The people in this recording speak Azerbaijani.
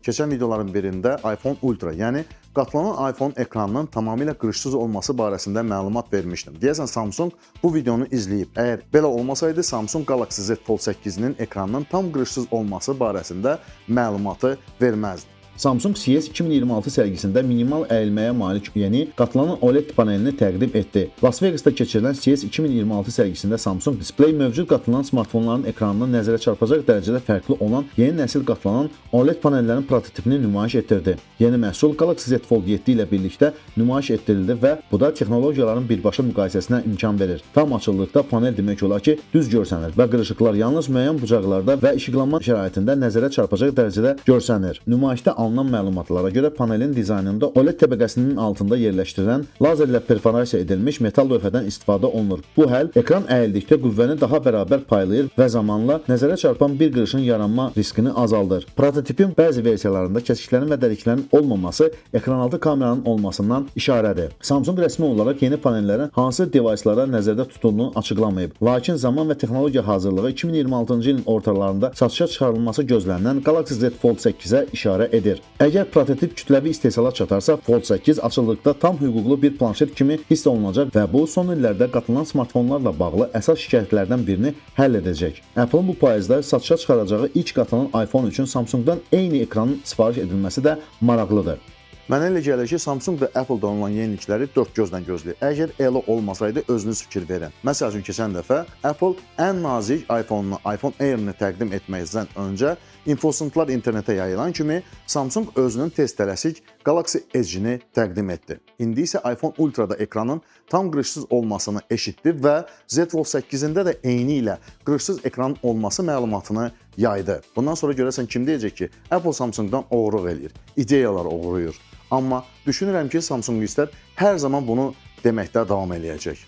Keçən videoların birində iPhone Ultra, yəni qatlanan iPhone ekranının tamamilə qırışsız olması barəsində məlumat vermişdim. Deyəsən Samsung bu videonu izləyib. Əgər belə olmasaydı, Samsung Galaxy Z Fold 8-nin ekranının tam qırışsız olması barəsində məlumatı verməzdi. Samsung CES 2026 sərgisində minimal əyilməyə malik yeni qatlanan OLED panelini təqdim etdi. Las Vegasda keçirilən CES 2026 sərgisində Samsung Display mövcud qatlanan smartfonların ekranından nəzərə çarpacaq dərəcədə fərqli olan yeni nəsil qatlanan OLED panellərin prototipini nümayiş etdirdi. Yeni məhsul Galaxy Z Fold 7 ilə birlikdə nümayiş etdirildi və bu da texnologiyaların birbaşa müqayisəsinə imkan verir. Tam açıqlıqda panel demək olar ki, düz görsənir və qırışıqlar yalnız müəyyən bucaqlarda və işıqlanma şəraitində nəzərə çarpacaq dərəcədə görsənir. Nümayişdə alınan məlumatlara görə panelin dizaynında OLED təbəqəsinin altında yerləşdirilən lazerlə perforasiya edilmiş metal lövhədən istifadə olunur. Bu həll ekran əyildikdə qüvvəni daha bərabər paylayır və zamanla nəzərə çarpan bir qırışın yaranma riskini azaldır. Prototipin bəzi versiyalarında kəsiklərin və dəliklərin olmaması ekranaltı kameranın olmasından işarədir. Samsung rəsmi olaraq yeni panellərin hansı devicelara nəzərdə tutulduğunu açıqlamayıb. Lakin zaman və texnologiya hazırlığı 2026-cı ilin ortalarında satışa çıxarılması gözlənilən Galaxy Z Fold 8-ə işarə edir. Əgər prototip kütləvi istehsala çatarsa, Fold 8 açıqlıqda tam hüquqlu bir planşet kimi hiss olunacaq və bu son illərdə qatlanan smartfonlarla bağlı əsas şikayətlərdən birini həll edəcək. Apple bu payızda satışa çıxaracağı ilk qatlanan iPhone üçün Samsungdan eyni ekranın sifariş edilməsi də maraqlıdır. Mənə elə gəlir ki, Samsung və Apple-da olan yenilikləri dörd gözlə gözləyir. Əgər elə olmasaydı, özünüz fikir verin. Məsəl üçün, keçən dəfə Apple ən nazik iPhone-unu, iPhone Air-ni təqdim etməkdən öncə infosentlar internetə yayılan kimi Samsung özünün tez tələsik Galaxy Edge-ni təqdim etdi. İndi isə iPhone Ultra-da ekranın tam qırışsız olmasını eşitdi və Z Fold 8-ində də eyni ilə qırışsız ekranın olması məlumatını yaydı. Bundan sonra görəsən kim deyəcək ki, Apple Samsungdan oğruq eləyir, ideyalar oğruyur. Amma düşünürəm ki, Samsung istər hər zaman bunu deməkdə davam eləyəcək.